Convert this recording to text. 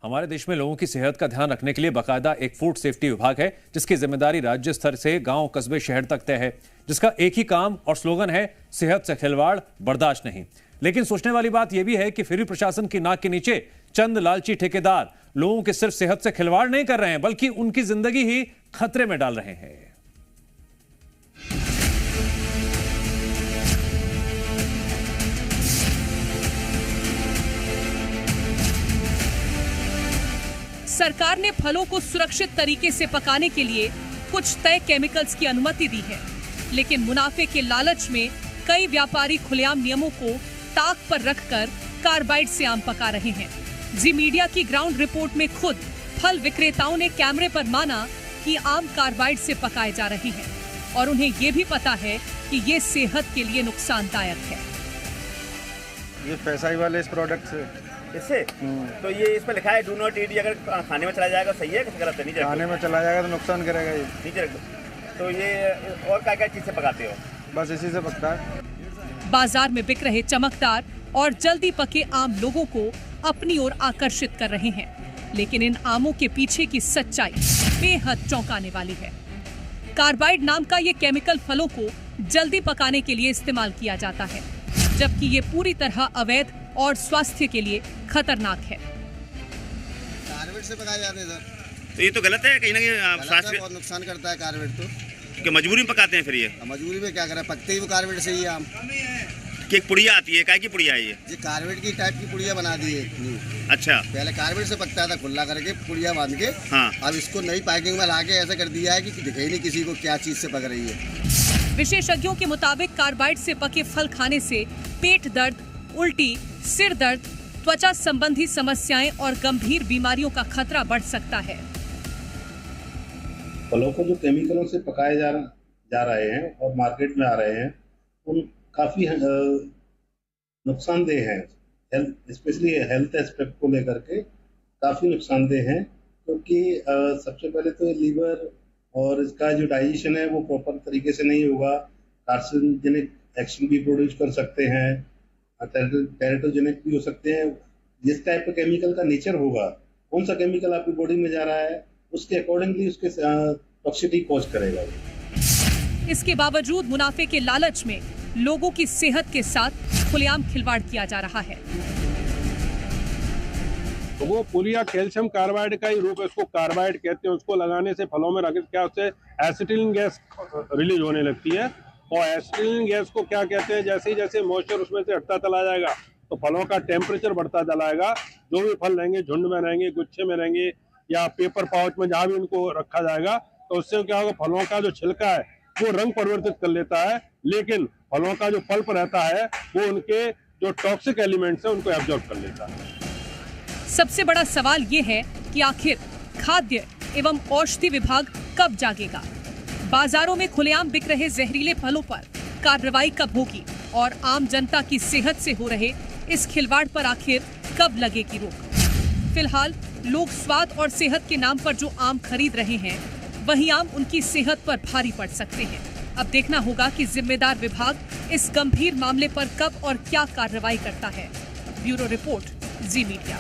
हमारे देश में लोगों की सेहत का ध्यान रखने के लिए बाकायदा एक फूड सेफ्टी विभाग है, जिसकी जिम्मेदारी राज्य स्तर से गांव, कस्बे, शहर तक तय है, जिसका एक ही काम और स्लोगन है, सेहत से खिलवाड़ बर्दाश्त नहीं। लेकिन सोचने वाली बात यह भी है कि फिर भी प्रशासन की नाक के नीचे चंद लालची ठेकेदार लोगों की सिर्फ सेहत से खिलवाड़ नहीं कर रहे हैं, बल्कि उनकी जिंदगी ही खतरे में डाल रहे हैं। सरकार ने फलों को सुरक्षित तरीके से पकाने के लिए कुछ तय केमिकल्स की अनुमति दी है, लेकिन मुनाफे के लालच में कई व्यापारी खुलेआम नियमों को ताक पर रखकर कार्बाइड से आम पका रहे हैं। जी मीडिया की ग्राउंड रिपोर्ट में खुद फल विक्रेताओं ने कैमरे पर माना कि आम कार्बाइड से पकाए जा रहे हैं और उन्हें ये भी पता है कि ये सेहत के लिए नुकसानदायक है। ये पैसा ही वाले इस प्रोडक्ट से इससे तो ये इस पर लिखा है डू नॉट ईट, अगर खाने में चला जाएगा सही है कि गलत है? नीचे खाने में चला जाएगा तो नुकसान करेगा ये। नीचे रख दो। तो ये और क्या चीज़ से पकाते हो? बस इसी से पकता है। बाजार में बिक रहे चमकदार और जल्दी पके आम लोगों को अपनी ओर आकर्षित कर रहे हैं, लेकिन इन आमों के पीछे की सच्चाई बेहद चौंकाने वाली है। कार्बाइड नाम का ये केमिकल फलों को जल्दी पकाने के लिए इस्तेमाल किया जाता है, जबकि ये पूरी तरह अवैध और स्वास्थ्य के लिए खतरनाक है। कार्बेट से पकाए जाते हैं सर। तो ये तो गलत है, कहीं ना कहीं स्वास्थ्य बहुत नुकसान करता है कार्बेट तो। कि मजबूरी में पकाते हैं फिर ये? मजबूरी में क्या करें, पकते ही वो कार्बेट से ही आम। कि एक पुड़िया आती है, काय की पुड़िया है ये कार्बेट की टाइप की पुड़िया बना दी है। अच्छा, पहले कार्बेट से पकता था खुला करके पुड़िया बांध के। हाँ। अब इसको नई पैकिंग में लाके ऐसा कर दिया है कि दिखे ही नहीं किसी को क्या चीज से पक रही है। विशेषज्ञों के मुताबिक कार्बाइड से पके फल खाने से पेट दर्द, उल्टी, सिर दर्द, त्वचा संबंधी समस्याएं और गंभीर बीमारियों का खतरा बढ़ सकता है। फलों को जो केमिकलों से पकाए जा रहे हैं और मार्केट में आ रहे हैं, उन काफ़ी नुकसानदेह हैं, स्पेशली हेल्थ एस्पेक्ट को लेकर के काफ़ी नुकसानदेह हैं, क्योंकि सबसे पहले तो लीवर और इसका जो डाइजेशन है वो प्रॉपर तरीके से नहीं होगा। कार्सिनोजेनिक एक्शन भी प्रोड्यूस कर सकते हैं, टेरेटोजेनिक भी हो सकते हैं। जिस टाइप का केमिकल का नेचर होगा, कौन सा केमिकल आपकी बॉडी में जा रहा है, उसके अकॉर्डिंगली उसके टॉक्सिसिटी कॉज करेगा। इसके बावजूद मुनाफे के लालच में लोगों की सेहत के साथ खुलेआम खिलवाड़ किया जा रहा है। तो वो पुलिया कैल्शियम कार्बाइड का ही रूप है, उसको कार्बाइड कहते हैं। उसको लगाने से फलों में रखे क्या उससे एसिटिलीन गैस रिलीज होने लगती है, और एसिटिलीन गैस को क्या कहते हैं, जैसे जैसे मॉइस्चर उसमें से हटता चला जाएगा तो फलों का टेम्परेचर बढ़ता चला जाएगा। जो भी फल रहेंगे झुंड में रहेंगे, गुच्छे में रहेंगे या पेपर पाउच में जहाँ भी उनको रखा जाएगा, तो उससे क्या होगा, फलों का जो छिलका है वो रंग परिवर्तित कर लेता है, लेकिन फलों का जो पल्प रहता है वो उनके जो टॉक्सिक एलिमेंट्स हैं उनको एब्जॉर्ब कर लेता है। सबसे बड़ा सवाल ये है कि आखिर खाद्य एवं औषधि विभाग कब जागेगा? बाजारों में खुलेआम बिक रहे जहरीले फलों पर कार्रवाई कब होगी और आम जनता की सेहत से हो रहे इस खिलवाड़ पर आखिर कब लगेगी रोक? फिलहाल लोग स्वाद और सेहत के नाम पर जो आम खरीद रहे हैं, वही आम उनकी सेहत पर भारी पड़ सकते हैं। अब देखना होगा कि जिम्मेदार विभाग इस गंभीर मामले पर कब और क्या कार्रवाई करता है। ब्यूरो रिपोर्ट, जी मीडिया।